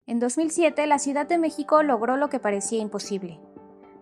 En 2007, la Ciudad de México logró lo que parecía imposible: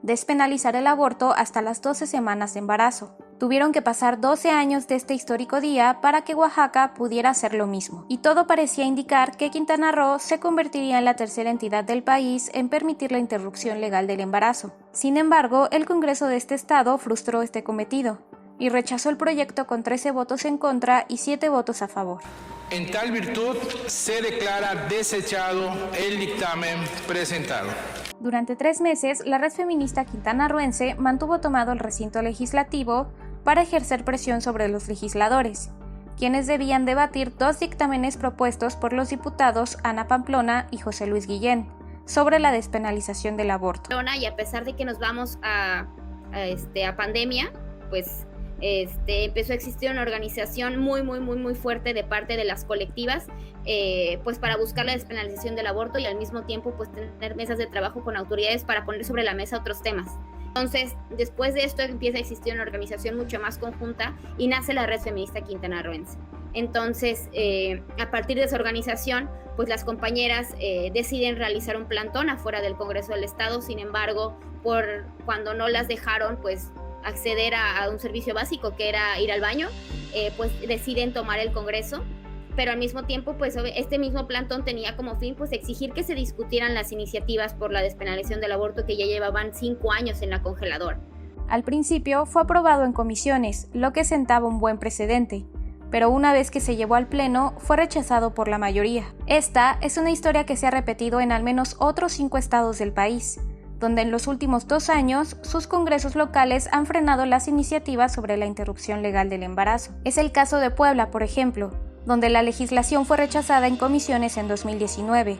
despenalizar el aborto hasta las 12 semanas de embarazo. Tuvieron que pasar 12 años de este histórico día para que Oaxaca pudiera hacer lo mismo, y todo parecía indicar que Quintana Roo se convertiría en la tercera entidad del país en permitir la interrupción legal del embarazo. Sin embargo, el Congreso de este estado frustró este cometido y rechazó el proyecto con 13 votos en contra y 7 votos a favor. En tal virtud, se declara desechado el dictamen presentado. Durante 3 meses, la red feminista quintanarroense mantuvo tomado el recinto legislativo para ejercer presión sobre los legisladores, quienes debían debatir 2 dictámenes propuestos por los diputados Ana Pamplona y José Luis Guillén sobre la despenalización del aborto. Y a pesar de que nos vamos a pandemia, pues empezó a existir una organización muy fuerte de parte de las colectivas, pues para buscar la despenalización del aborto y al mismo tiempo pues tener mesas de trabajo con autoridades para poner sobre la mesa otros temas. Entonces, después de esto empieza a existir una organización mucho más conjunta y nace la Red Feminista Quintanarroense. Entonces, a partir de esa organización, pues las compañeras deciden realizar un plantón afuera del Congreso del Estado. Sin embargo, cuando no las dejaron, pues acceder a un servicio básico que era ir al baño, pues deciden tomar el Congreso, pero al mismo tiempo pues este mismo plantón tenía como fin pues exigir que se discutieran las iniciativas por la despenalización del aborto que ya llevaban 5 años en la congeladora. Al principio fue aprobado en comisiones, lo que sentaba un buen precedente, pero una vez que se llevó al Pleno fue rechazado por la mayoría. Esta es una historia que se ha repetido en al menos otros 5 estados del país, donde en los últimos 2 años sus congresos locales han frenado las iniciativas sobre la interrupción legal del embarazo. Es el caso de Puebla, por ejemplo, donde la legislación fue rechazada en comisiones en 2019,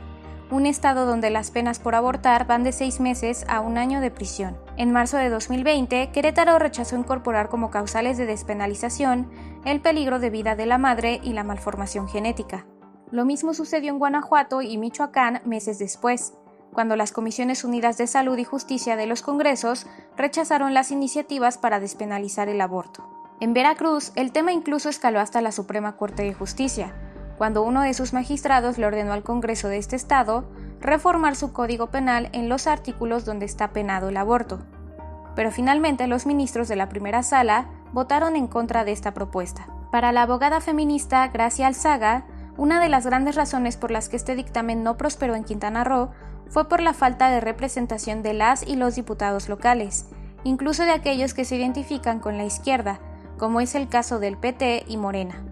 un estado donde las penas por abortar van de 6 meses a 1 año de prisión. En marzo de 2020, Querétaro rechazó incorporar como causales de despenalización el peligro de vida de la madre y la malformación genética. Lo mismo sucedió en Guanajuato y Michoacán meses después, cuando las Comisiones Unidas de Salud y Justicia de los Congresos rechazaron las iniciativas para despenalizar el aborto. En Veracruz, el tema incluso escaló hasta la Suprema Corte de Justicia, cuando uno de sus magistrados le ordenó al Congreso de este estado reformar su Código Penal en los artículos donde está penado el aborto. Pero finalmente los ministros de la primera sala votaron en contra de esta propuesta. Para la abogada feminista Gracia Alzaga, una de las grandes razones por las que este dictamen no prosperó en Quintana Roo fue por la falta de representación de las y los diputados locales, incluso de aquellos que se identifican con la izquierda, como es el caso del PT y Morena,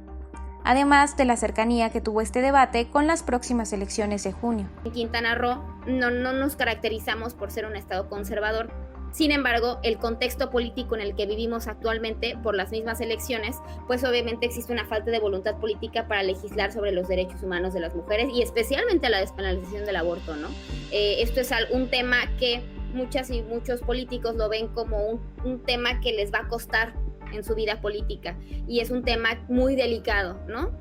además de la cercanía que tuvo este debate con las próximas elecciones de junio. En Quintana Roo no nos caracterizamos por ser un estado conservador. Sin embargo, el contexto político en el que vivimos actualmente por las mismas elecciones, pues obviamente existe una falta de voluntad política para legislar sobre los derechos humanos de las mujeres y especialmente la despenalización del aborto, ¿no? Esto es un tema que muchas y muchos políticos lo ven como un tema que les va a costar en su vida política y es un tema muy delicado, ¿no?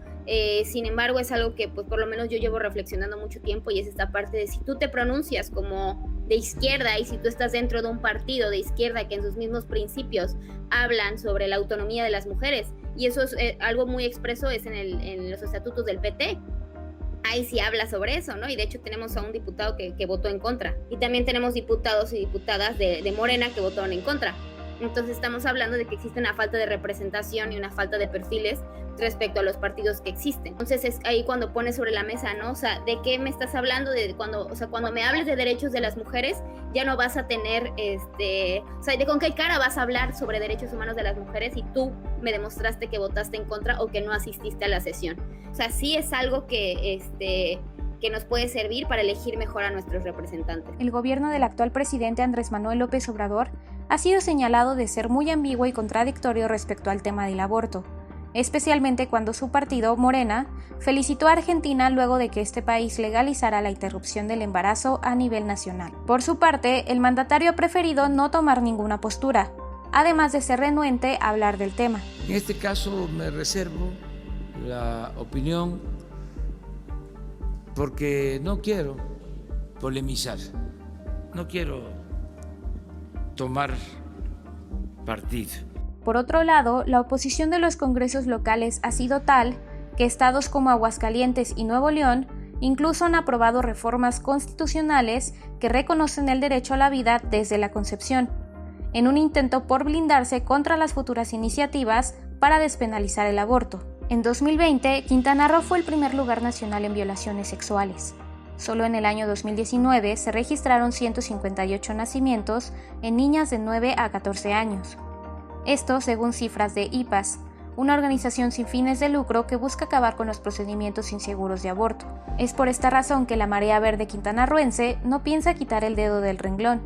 Sin embargo, es algo que pues por lo menos yo llevo reflexionando mucho tiempo y es esta parte de si tú te pronuncias como de izquierda y si tú estás dentro de un partido de izquierda que en sus mismos principios hablan sobre la autonomía de las mujeres, y eso es algo muy expreso es en los estatutos del PT. Ahí sí habla sobre eso, ¿no? Y de hecho tenemos a un diputado que votó en contra y también tenemos diputados y diputadas de Morena que votaron en contra. Entonces estamos hablando de que existe una falta de representación y una falta de perfiles respecto a los partidos que existen. Entonces es ahí cuando pones sobre la mesa, ¿no? O sea, ¿de qué me estás hablando? Cuando me hables de derechos de las mujeres, ya no vas a tener, o sea, ¿de con qué cara vas a hablar sobre derechos humanos de las mujeres si tú me demostraste que votaste en contra o que no asististe a la sesión? O sea, sí es algo que nos puede servir para elegir mejor a nuestros representantes. El gobierno del actual presidente Andrés Manuel López Obrador ha sido señalado de ser muy ambiguo y contradictorio respecto al tema del aborto, especialmente cuando su partido, Morena, felicitó a Argentina luego de que este país legalizara la interrupción del embarazo a nivel nacional. Por su parte, el mandatario ha preferido no tomar ninguna postura, además de ser renuente a hablar del tema. En este caso me reservo la opinión porque no quiero polemizar, no quiero tomar partido. Por otro lado, la oposición de los congresos locales ha sido tal que estados como Aguascalientes y Nuevo León Incluso han aprobado reformas constitucionales que reconocen el derecho a la vida desde la concepción, en un intento por blindarse contra las futuras iniciativas para despenalizar el aborto. En 2020, Quintana Roo fue el primer lugar nacional en violaciones sexuales. Solo en el año 2019 se registraron 158 nacimientos en niñas de 9 a 14 años. Esto según cifras de IPAS, una organización sin fines de lucro que busca acabar con los procedimientos inseguros de aborto. Es por esta razón que la Marea Verde quintanarroense no piensa quitar el dedo del renglón,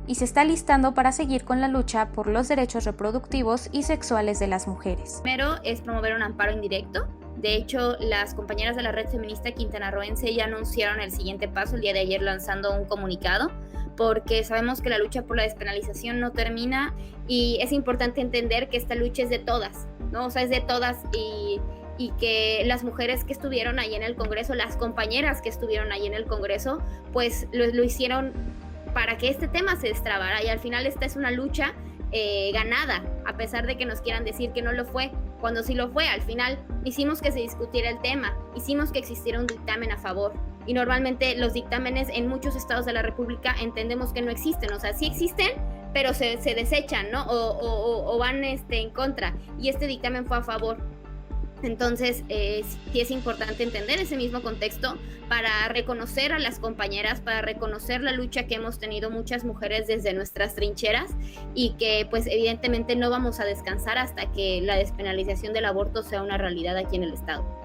y se está listando para seguir con la lucha por los derechos reproductivos y sexuales de las mujeres. Primero es promover un amparo indirecto. De hecho, las compañeras de la Red Feminista Quintanarroense ya anunciaron el siguiente paso el día de ayer lanzando un comunicado, porque sabemos que la lucha por la despenalización no termina y es importante entender que esta lucha es de todas, ¿no? O sea, es de todas y que las mujeres que estuvieron ahí en el Congreso, las compañeras que estuvieron ahí en el Congreso, pues lo hicieron para que este tema se destrabara y al final esta es una lucha ganada, a pesar de que nos quieran decir que no lo fue, cuando sí lo fue. Al final hicimos que se discutiera el tema, hicimos que existiera un dictamen a favor y normalmente los dictámenes en muchos estados de la República entendemos que no existen, o sea, sí existen, pero se desechan, ¿no? O van en contra y este dictamen fue a favor. Entonces, sí es importante entender ese mismo contexto para reconocer a las compañeras, para reconocer la lucha que hemos tenido muchas mujeres desde nuestras trincheras y que pues evidentemente no vamos a descansar hasta que la despenalización del aborto sea una realidad aquí en el estado.